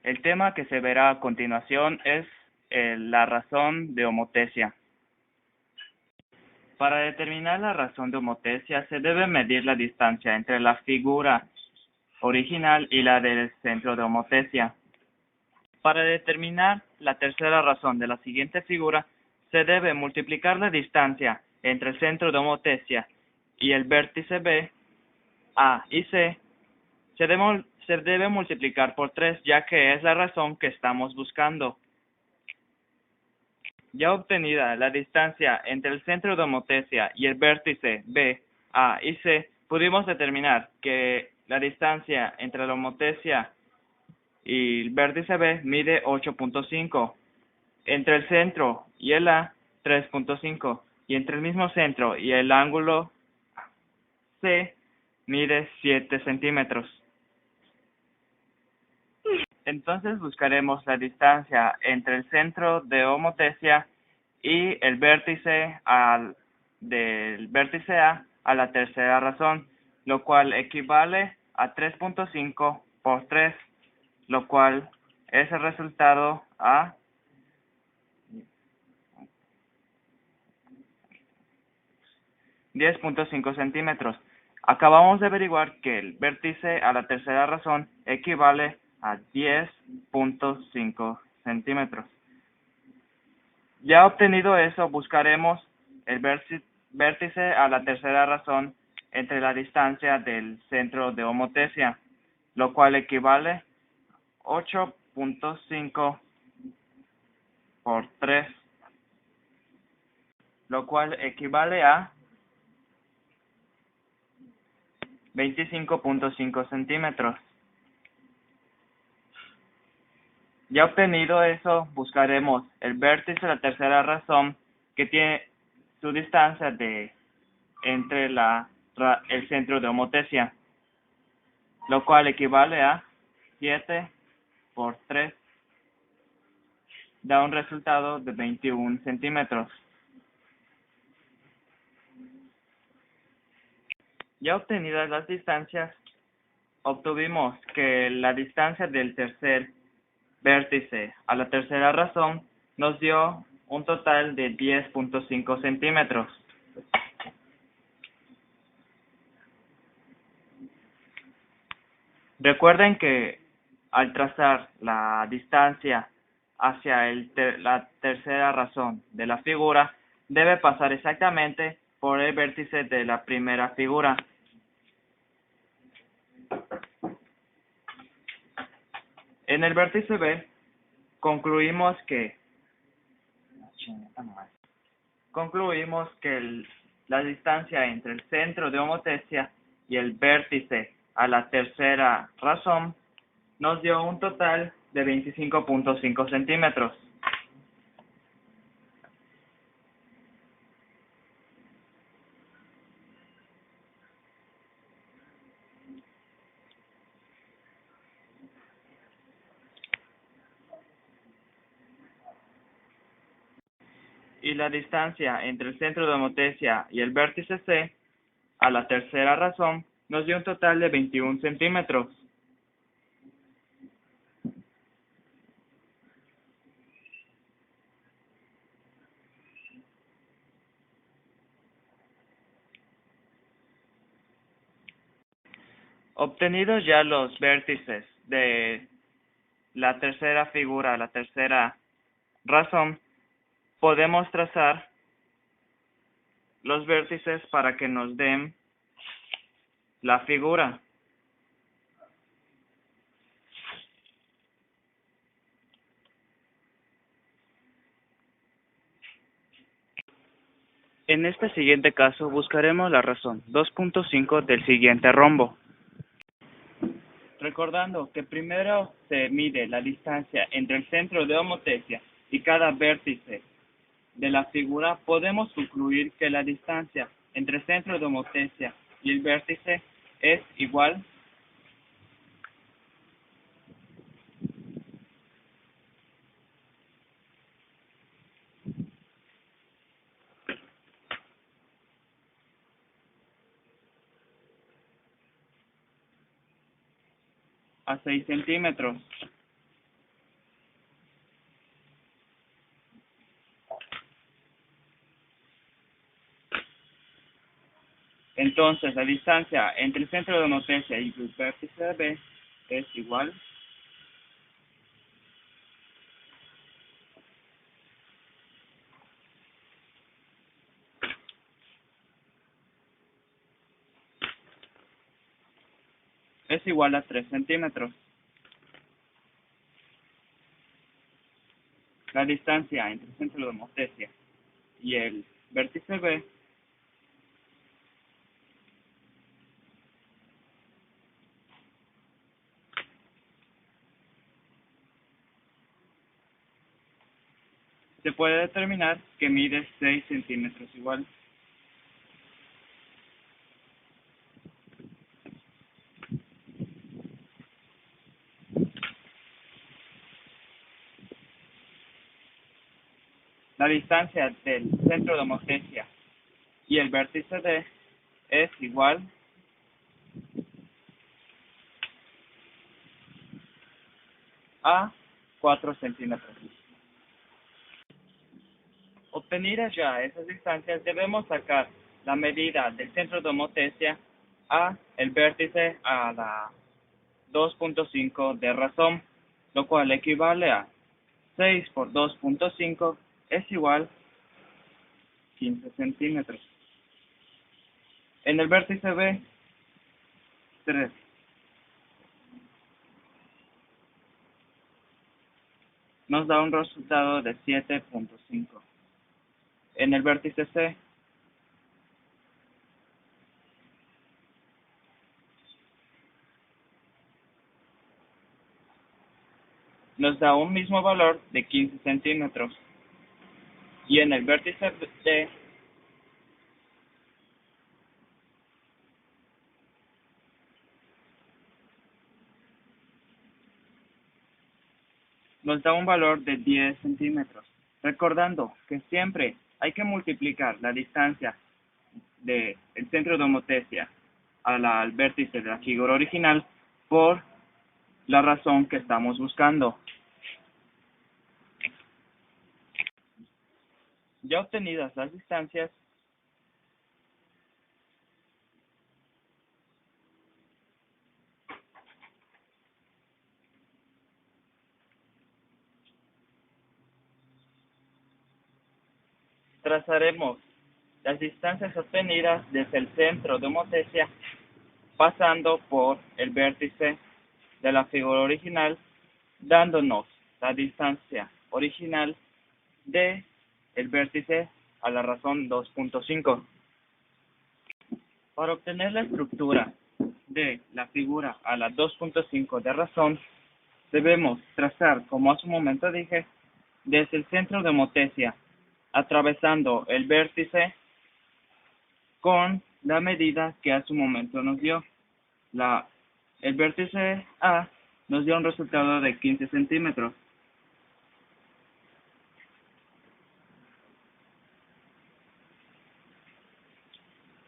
El tema que se verá a continuación es la razón de homotesia. Para determinar la razón de homotesia se debe medir la distancia entre la figura original y la del centro de homotesia. Para determinar la tercera razón de la siguiente figura, se debe multiplicar la distancia entre el centro de homotesia y el vértice B, A y C. Se debe multiplicar por 3, ya que es la razón que estamos buscando. Ya obtenida la distancia entre el centro de homotesia y el vértice B, A y C, pudimos determinar que la distancia entre la homotesia y el vértice B mide 8.5, entre el centro y el A 3.5 y entre el mismo centro y el ángulo C mide 7 centímetros. Entonces buscaremos la distancia entre el centro de homotesia y el vértice del vértice A a la tercera razón, lo cual equivale a 3.5 por 3, lo cual es el resultado a 10.5 centímetros. Acabamos de averiguar que el vértice a la tercera razón equivale a 10.5 centímetros. Ya obtenido eso, buscaremos el vértice a la tercera razón entre la distancia del centro de homotesia, lo cual equivale a 8.5 por 3, lo cual equivale a 25.5 centímetros. Ya obtenido eso, buscaremos el vértice de la tercera razón que tiene su distancia entre el centro de homotesia, lo cual equivale a 7 por 3, da un resultado de 21 centímetros. Ya obtenidas las distancias, obtuvimos que la distancia del tercer vértice a la tercera razón nos dio un total de 10.5 centímetros. Recuerden que al trazar la distancia hacia la tercera razón de la figura, debe pasar exactamente por el vértice de la primera figura. En el vértice B, concluimos que la distancia entre el centro de homotesia y el vértice a la tercera razón nos dio un total de 25.5 centímetros. Y la distancia entre el centro de homotesia y el vértice C a la tercera razón nos dio un total de 21 centímetros. Obtenidos ya los vértices de la tercera figura, la tercera razón, podemos trazar los vértices para que nos den la figura. En este siguiente caso buscaremos la razón 2.5 del siguiente rombo. Recordando que primero se mide la distancia entre el centro de homotesia y cada vértice de la figura, podemos concluir que la distancia entre el centro de homotesia y el vértice es igual a 6 centímetros. Entonces, la distancia entre el centro de homotesia y el vértice B es igual a 3 centímetros. La distancia entre el centro de homotesia y el vértice B se puede determinar que mide 6 centímetros igual. La distancia del centro de homotesia y el vértice D es igual a 4 centímetros. Obtenidas ya esas distancias, debemos sacar la medida del centro de homotesia a el vértice a la 2.5 de razón, lo cual equivale a 6 por 2.5 es igual a 15 centímetros. En el vértice B, 3. Nos da un resultado de 7.5. En el vértice C, nos da un mismo valor de 15 centímetros. Y en el vértice D, nos da un valor de 10 centímetros. Recordando que siempre hay que multiplicar la distancia del centro de homotesia al vértice de la figura original por la razón que estamos buscando. Ya obtenidas las distancias, trazaremos las distancias obtenidas desde el centro de homotesia pasando por el vértice de la figura original, dándonos la distancia original de el vértice a la razón 2.5. Para obtener la estructura de la figura a la 2.5 de razón, debemos trazar, como hace un momento dije, desde el centro de homotesia, atravesando el vértice con la medida que hace un momento nos dio. El vértice A nos dio un resultado de 15 centímetros.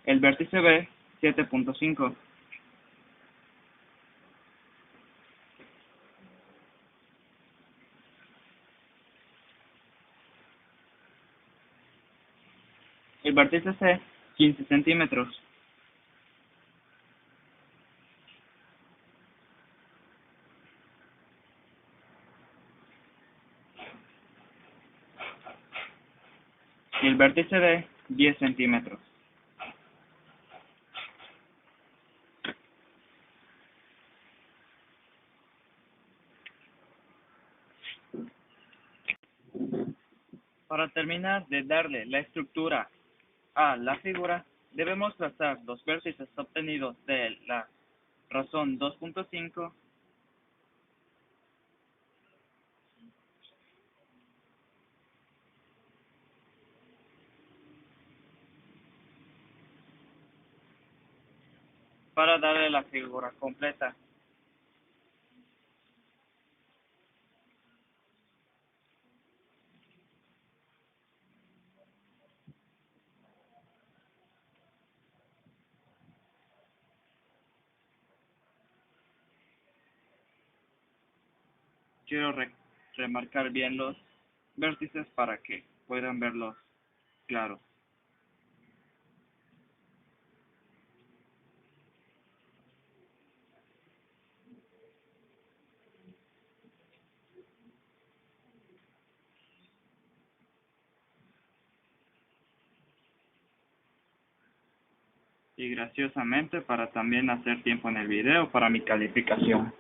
El vértice B, 7.5. El vértice C, 15 centímetros. Y el vértice D, 10 centímetros. Para terminar de darle la estructura a la figura, debemos trazar los vértices obtenidos de la razón 2.5 para darle la figura completa. Quiero remarcar bien los vértices para que puedan verlos claros. y graciosamente para también hacer tiempo en el video para mi calificación.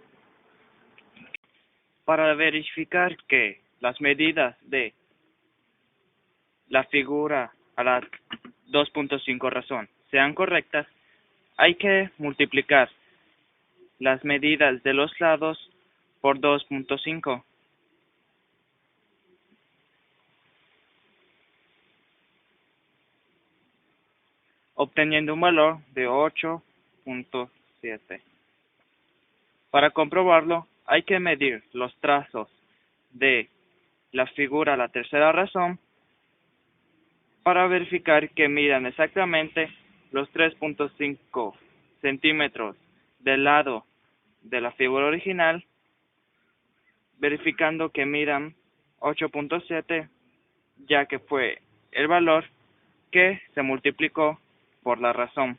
Para verificar que las medidas de la figura a la 2.5 razón sean correctas, hay que multiplicar las medidas de los lados por 2.5. Obteniendo un valor de 8.7. Para comprobarlo, hay que medir los trazos de la figura a la tercera razón para verificar que midan exactamente los 3.5 centímetros del lado de la figura original, verificando que midan 8.7, ya que fue el valor que se multiplicó por la razón.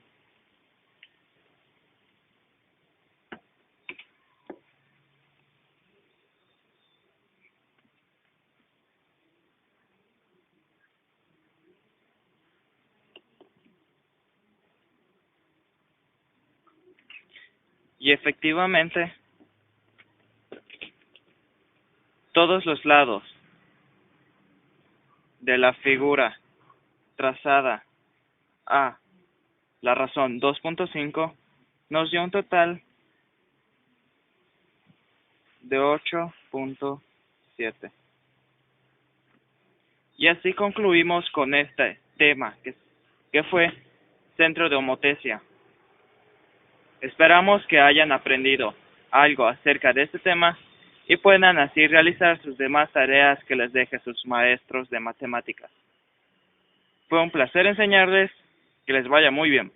Y efectivamente, todos los lados de la figura trazada a la razón 2.5 nos dio un total de 8.7. Y así concluimos con este tema que fue centro de homotesia. Esperamos que hayan aprendido algo acerca de este tema y puedan así realizar sus demás tareas que les deje sus maestros de matemáticas. Fue un placer enseñarles, que les vaya muy bien.